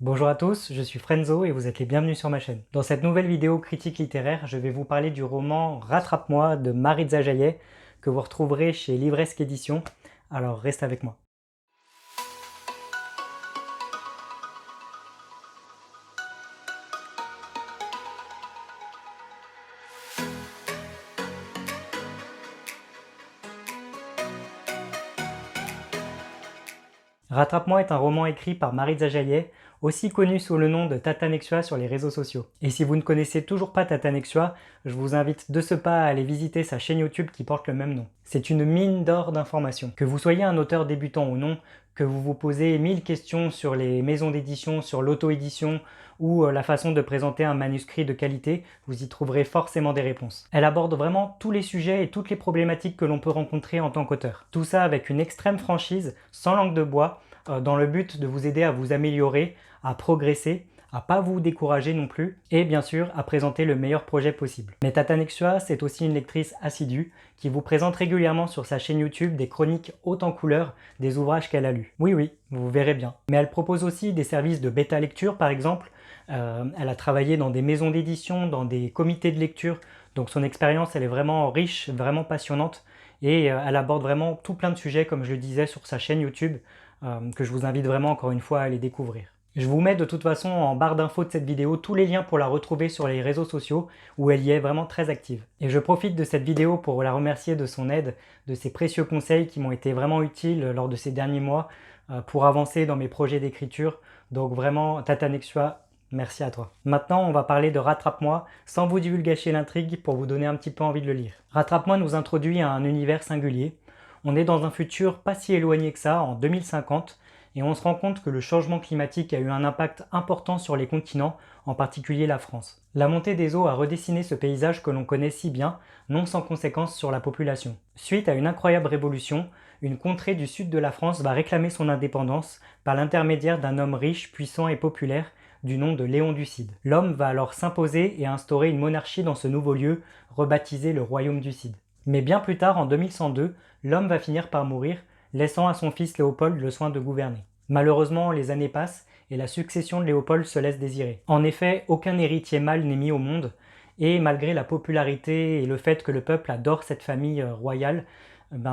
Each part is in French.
Bonjour à tous, je suis Frenzo et vous êtes les bienvenus sur ma chaîne. Dans cette nouvelle vidéo critique littéraire, je vais vous parler du roman Rattrape-moi de Maritza Jaillet que vous retrouverez chez Livresque Éditions. Alors reste avec moi. Rattrape-moi est un roman écrit par Maritza Jaillet, aussi connu sous le nom de Tatanexua sur les réseaux sociaux. Et si vous ne connaissez toujours pas Tatanexua, je vous invite de ce pas à aller visiter sa chaîne YouTube qui porte le même nom. C'est une mine d'or d'informations. Que vous soyez un auteur débutant ou non, que vous vous posez 1000 questions sur les maisons d'édition, sur l'auto-édition ou la façon de présenter un manuscrit de qualité, vous y trouverez forcément des réponses. Elle aborde vraiment tous les sujets et toutes les problématiques que l'on peut rencontrer en tant qu'auteur. Tout ça avec une extrême franchise, sans langue de bois, dans le but de vous aider à vous améliorer, à progresser, à pas vous décourager non plus, et bien sûr à présenter le meilleur projet possible. Mais Tatanexua, c'est aussi une lectrice assidue qui vous présente régulièrement sur sa chaîne YouTube des chroniques hautes en couleurs des ouvrages qu'elle a lus. Oui, oui, vous verrez bien. Mais elle propose aussi des services de bêta lecture par exemple. Elle a travaillé dans des maisons d'édition, dans des comités de lecture, donc son expérience elle est vraiment riche, vraiment passionnante, et elle aborde vraiment tout plein de sujets comme je le disais sur sa chaîne YouTube, que je vous invite vraiment encore une fois à aller découvrir. Je vous mets de toute façon en barre d'infos de cette vidéo tous les liens pour la retrouver sur les réseaux sociaux où elle y est vraiment très active. Et je profite de cette vidéo pour la remercier de son aide, de ses précieux conseils qui m'ont été vraiment utiles lors de ces derniers mois pour avancer dans mes projets d'écriture. Donc vraiment, Tatanexua, merci à toi. Maintenant, on va parler de Rattrape-moi sans vous divulgacher l'intrigue pour vous donner un petit peu envie de le lire. Rattrape-moi nous introduit à un univers singulier. On est dans un futur pas si éloigné que ça, en 2050, et on se rend compte que le changement climatique a eu un impact important sur les continents, en particulier la France. La montée des eaux a redessiné ce paysage que l'on connaît si bien, non sans conséquences sur la population. Suite à une incroyable révolution, une contrée du sud de la France va réclamer son indépendance par l'intermédiaire d'un homme riche, puissant et populaire du nom de Léon du Cid. L'homme va alors s'imposer et instaurer une monarchie dans ce nouveau lieu, rebaptisé le Royaume du Cid. Mais bien plus tard, en 2102, l'homme va finir par mourir, laissant à son fils Léopold le soin de gouverner. Malheureusement, les années passent et la succession de Léopold se laisse désirer. En effet, aucun héritier mâle n'est mis au monde, et malgré la popularité et le fait que le peuple adore cette famille royale,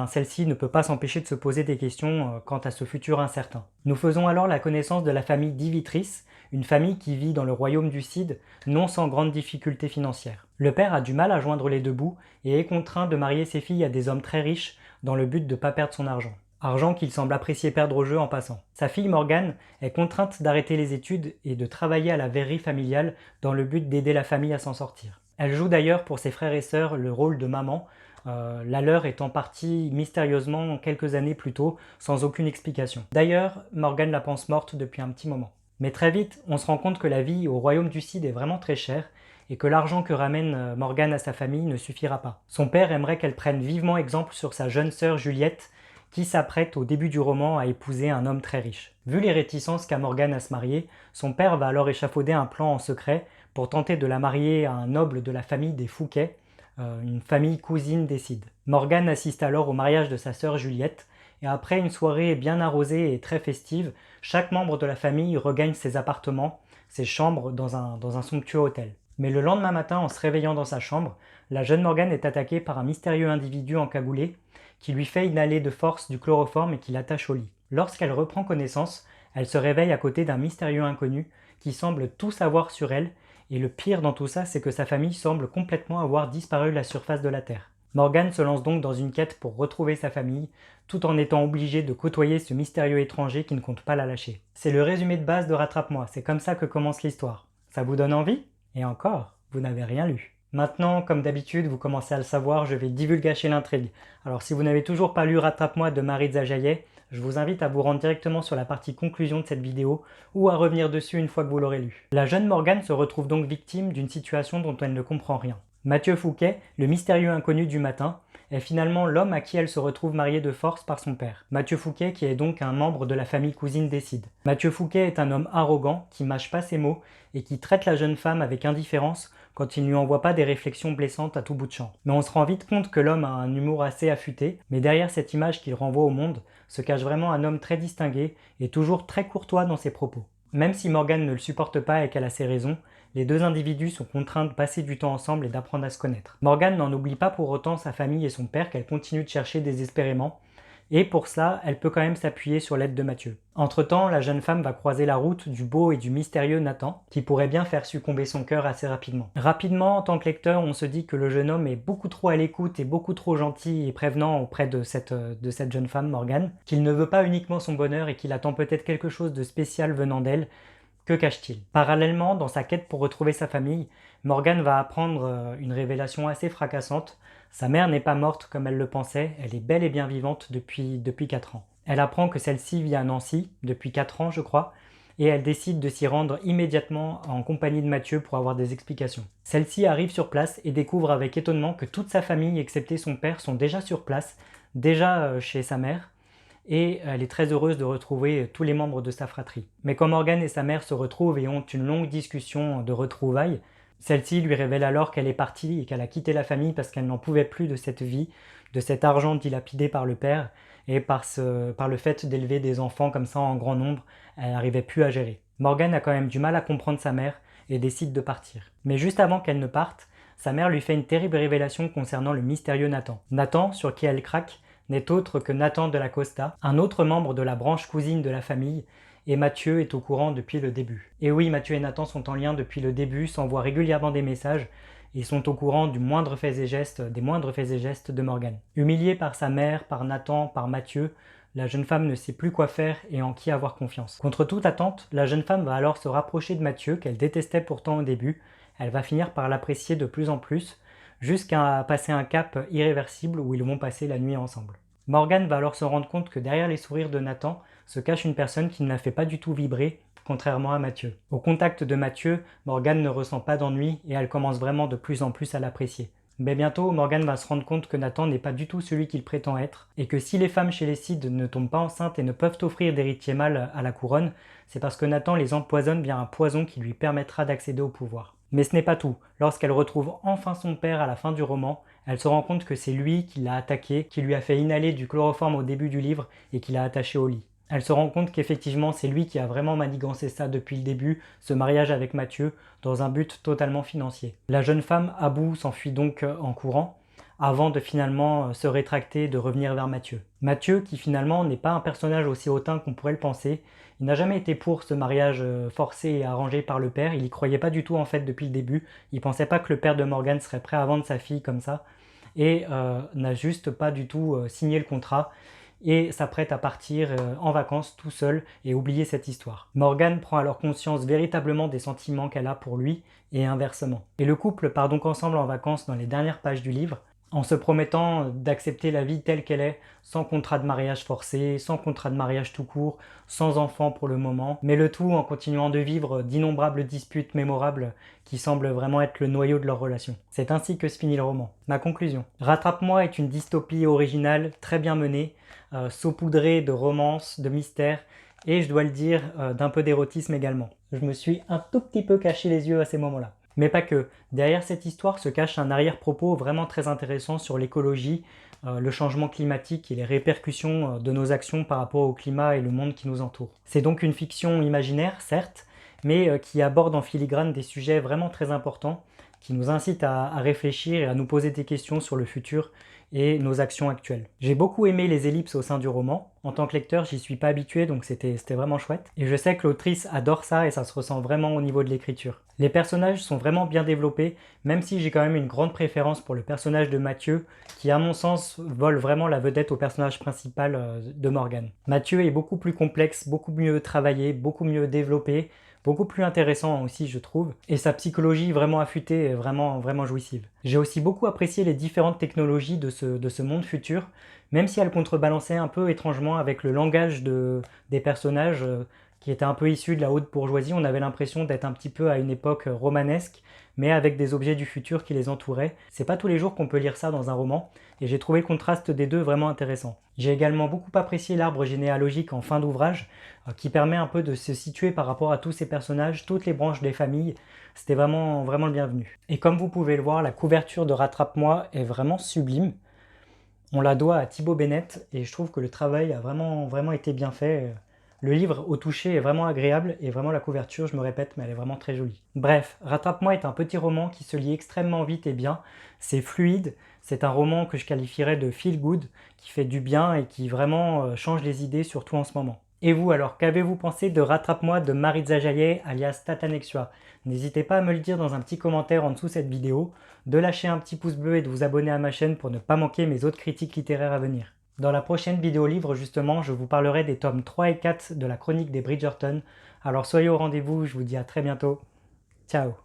celle-ci ne peut pas s'empêcher de se poser des questions quant à ce futur incertain. Nous faisons alors la connaissance de la famille d'Ivitris, une famille qui vit dans le royaume du Cid, non sans grande difficulté financière. Le père a du mal à joindre les deux bouts et est contraint de marier ses filles à des hommes très riches dans le but de ne pas perdre son argent. Argent qu'il semble apprécier perdre au jeu en passant. Sa fille Morgane est contrainte d'arrêter les études et de travailler à la verrerie familiale dans le but d'aider la famille à s'en sortir. Elle joue d'ailleurs pour ses frères et sœurs le rôle de maman, la leur étant partie mystérieusement quelques années plus tôt, sans aucune explication. D'ailleurs, Morgane la pense morte depuis un petit moment. Mais très vite, on se rend compte que la vie au royaume du Cid est vraiment très chère et que l'argent que ramène Morgane à sa famille ne suffira pas. Son père aimerait qu'elle prenne vivement exemple sur sa jeune sœur Juliette, qui s'apprête au début du roman à épouser un homme très riche. Vu les réticences qu'a Morgane à se marier, son père va alors échafauder un plan en secret pour tenter de la marier à un noble de la famille des Fouquet, une famille cousine des Cid. Morgane assiste alors au mariage de sa sœur Juliette, et après une soirée bien arrosée et très festive, chaque membre de la famille regagne ses appartements, ses chambres dans un somptueux hôtel. Mais le lendemain matin, en se réveillant dans sa chambre, la jeune Morgane est attaquée par un mystérieux individu encagoulé qui lui fait inhaler de force du chloroforme et qui l'attache au lit. Lorsqu'elle reprend connaissance, elle se réveille à côté d'un mystérieux inconnu qui semble tout savoir sur elle, et le pire dans tout ça, c'est que sa famille semble complètement avoir disparu de la surface de la Terre. Morgane se lance donc dans une quête pour retrouver sa famille, tout en étant obligée de côtoyer ce mystérieux étranger qui ne compte pas la lâcher. C'est le résumé de base de Rattrape-moi, c'est comme ça que commence l'histoire. Ça vous donne envie? Et encore, vous n'avez rien lu. Maintenant, comme d'habitude, vous commencez à le savoir, je vais divulgacher l'intrigue. Alors si vous n'avez toujours pas lu Rattrape-moi de Maritza Jaillet, je vous invite à vous rendre directement sur la partie conclusion de cette vidéo ou à revenir dessus une fois que vous l'aurez lu. La jeune Morgane se retrouve donc victime d'une situation dont elle ne comprend rien. Mathieu Fouquet, le mystérieux inconnu du matin, est finalement l'homme à qui elle se retrouve mariée de force par son père. Mathieu Fouquet qui est donc un membre de la famille cousine des Cid. Mathieu Fouquet est un homme arrogant qui mâche pas ses mots et qui traite la jeune femme avec indifférence quand il ne lui envoie pas des réflexions blessantes à tout bout de champ. Mais on se rend vite compte que l'homme a un humour assez affûté, mais derrière cette image qu'il renvoie au monde se cache vraiment un homme très distingué et toujours très courtois dans ses propos. Même si Morgane ne le supporte pas et qu'elle a ses raisons, les deux individus sont contraints de passer du temps ensemble et d'apprendre à se connaître. Morgane n'en oublie pas pour autant sa famille et son père qu'elle continue de chercher désespérément, et pour cela, elle peut quand même s'appuyer sur l'aide de Mathieu. Entre-temps, la jeune femme va croiser la route du beau et du mystérieux Nathan, qui pourrait bien faire succomber son cœur assez rapidement. Rapidement, en tant que lecteur, on se dit que le jeune homme est beaucoup trop à l'écoute et beaucoup trop gentil et prévenant auprès de cette jeune femme, Morgane, qu'il ne veut pas uniquement son bonheur et qu'il attend peut-être quelque chose de spécial venant d'elle. Que cache-t-il? Parallèlement, dans sa quête pour retrouver sa famille, Morgane va apprendre une révélation assez fracassante. Sa mère n'est pas morte comme elle le pensait, elle est bel et bien vivante depuis 4 ans. Elle apprend que celle-ci vit à Nancy, depuis 4 ans je crois, et elle décide de s'y rendre immédiatement en compagnie de Mathieu pour avoir des explications. Celle-ci arrive sur place et découvre avec étonnement que toute sa famille, excepté son père, sont déjà sur place, déjà chez sa mère, et elle est très heureuse de retrouver tous les membres de sa fratrie. Mais quand Morgane et sa mère se retrouvent et ont une longue discussion de retrouvailles, celle-ci lui révèle alors qu'elle est partie et qu'elle a quitté la famille parce qu'elle n'en pouvait plus de cette vie, de cet argent dilapidé par le père, et par le fait d'élever des enfants comme ça en grand nombre, elle n'arrivait plus à gérer. Morgane a quand même du mal à comprendre sa mère et décide de partir. Mais juste avant qu'elle ne parte, sa mère lui fait une terrible révélation concernant le mystérieux Nathan. Nathan, sur qui elle craque, n'est autre que Nathan de la Costa, un autre membre de la branche cousine de la famille, et Mathieu est au courant depuis le début. Et oui, Mathieu et Nathan sont en lien depuis le début, s'envoient régulièrement des messages, et sont au courant des moindres faits et gestes de Morgane. Humiliée par sa mère, par Nathan, par Mathieu, la jeune femme ne sait plus quoi faire et en qui avoir confiance. Contre toute attente, la jeune femme va alors se rapprocher de Mathieu, qu'elle détestait pourtant au début. Elle va finir par l'apprécier de plus en plus, jusqu'à passer un cap irréversible où ils vont passer la nuit ensemble. Morgane va alors se rendre compte que derrière les sourires de Nathan se cache une personne qui ne la fait pas du tout vibrer, contrairement à Mathieu. Au contact de Mathieu, Morgane ne ressent pas d'ennui et elle commence vraiment de plus en plus à l'apprécier. Mais bientôt, Morgane va se rendre compte que Nathan n'est pas du tout celui qu'il prétend être, et que si les femmes chez les Cid ne tombent pas enceintes et ne peuvent offrir d'héritier mâle à la couronne, c'est parce que Nathan les empoisonne via un poison qui lui permettra d'accéder au pouvoir. Mais ce n'est pas tout. Lorsqu'elle retrouve enfin son père à la fin du roman, elle se rend compte que c'est lui qui l'a attaqué, qui lui a fait inhaler du chloroforme au début du livre et qui l'a attaché au lit. Elle se rend compte qu'effectivement c'est lui qui a vraiment manigancé ça depuis le début, ce mariage avec Mathieu, dans un but totalement financier. La jeune femme, à bout, s'enfuit donc en courant, avant de finalement se rétracter et de revenir vers Mathieu. Mathieu, qui finalement n'est pas un personnage aussi hautain qu'on pourrait le penser, il n'a jamais été pour ce mariage forcé et arrangé par le père, il y croyait pas du tout en fait depuis le début, il pensait pas que le père de Morgane serait prêt à vendre sa fille comme ça, et n'a juste pas du tout signé le contrat, et s'apprête à partir en vacances tout seul et oublier cette histoire. Morgane prend alors conscience véritablement des sentiments qu'elle a pour lui, et inversement. Et le couple part donc ensemble en vacances dans les dernières pages du livre, en se promettant d'accepter la vie telle qu'elle est, sans contrat de mariage forcé, sans contrat de mariage tout court, sans enfant pour le moment, mais le tout en continuant de vivre d'innombrables disputes mémorables qui semblent vraiment être le noyau de leur relation. C'est ainsi que se finit le roman. Ma conclusion. Rattrape-moi est une dystopie originale, très bien menée, saupoudrée de romance, de mystère, et je dois le dire, d'un peu d'érotisme également. Je me suis un tout petit peu caché les yeux à ces moments-là. Mais pas que. Derrière cette histoire se cache un arrière-propos vraiment très intéressant sur l'écologie, le changement climatique et les répercussions de nos actions par rapport au climat et le monde qui nous entoure. C'est donc une fiction imaginaire, certes, mais qui aborde en filigrane des sujets vraiment très importants, qui nous incitent à réfléchir et à nous poser des questions sur le futur et nos actions actuelles. J'ai beaucoup aimé les ellipses au sein du roman. En tant que lecteur, j'y suis pas habitué, donc c'était vraiment chouette. Et je sais que l'autrice adore ça et ça se ressent vraiment au niveau de l'écriture. Les personnages sont vraiment bien développés, même si j'ai quand même une grande préférence pour le personnage de Mathieu, qui à mon sens vole vraiment la vedette au personnage principal de Morgane. Mathieu est beaucoup plus complexe, beaucoup mieux travaillé, beaucoup mieux développé, beaucoup plus intéressant aussi je trouve, et sa psychologie vraiment affûtée est vraiment jouissive. J'ai aussi beaucoup apprécié les différentes technologies de ce monde futur, même si elles contrebalançaient un peu étrangement avec le langage des personnages qui était un peu issu de la haute bourgeoisie. On avait l'impression d'être un petit peu à une époque romanesque, mais avec des objets du futur qui les entouraient. C'est pas tous les jours qu'on peut lire ça dans un roman, et j'ai trouvé le contraste des deux vraiment intéressant. J'ai également beaucoup apprécié l'arbre généalogique en fin d'ouvrage, qui permet un peu de se situer par rapport à tous ces personnages, toutes les branches des familles. C'était vraiment le bienvenu. Et comme vous pouvez le voir, la couverture de Rattrape-moi est vraiment sublime. On la doit à Thibaut Bennett, et je trouve que le travail a vraiment été bien fait. Le livre au toucher est vraiment agréable et vraiment la couverture, je me répète, mais elle est vraiment très jolie. Bref, Rattrape-moi est un petit roman qui se lit extrêmement vite et bien. C'est fluide, c'est un roman que je qualifierais de feel good, qui fait du bien et qui vraiment change les idées, surtout en ce moment. Et vous alors, qu'avez-vous pensé de Rattrape-moi de Maritza Jaillet alias Tatanexua? N'hésitez pas à me le dire dans un petit commentaire en dessous de cette vidéo, de lâcher un petit pouce bleu et de vous abonner à ma chaîne pour ne pas manquer mes autres critiques littéraires à venir. Dans la prochaine vidéo livre, justement, je vous parlerai des tomes 3 et 4 de la chronique des Bridgerton. Alors soyez au rendez-vous, je vous dis à très bientôt. Ciao!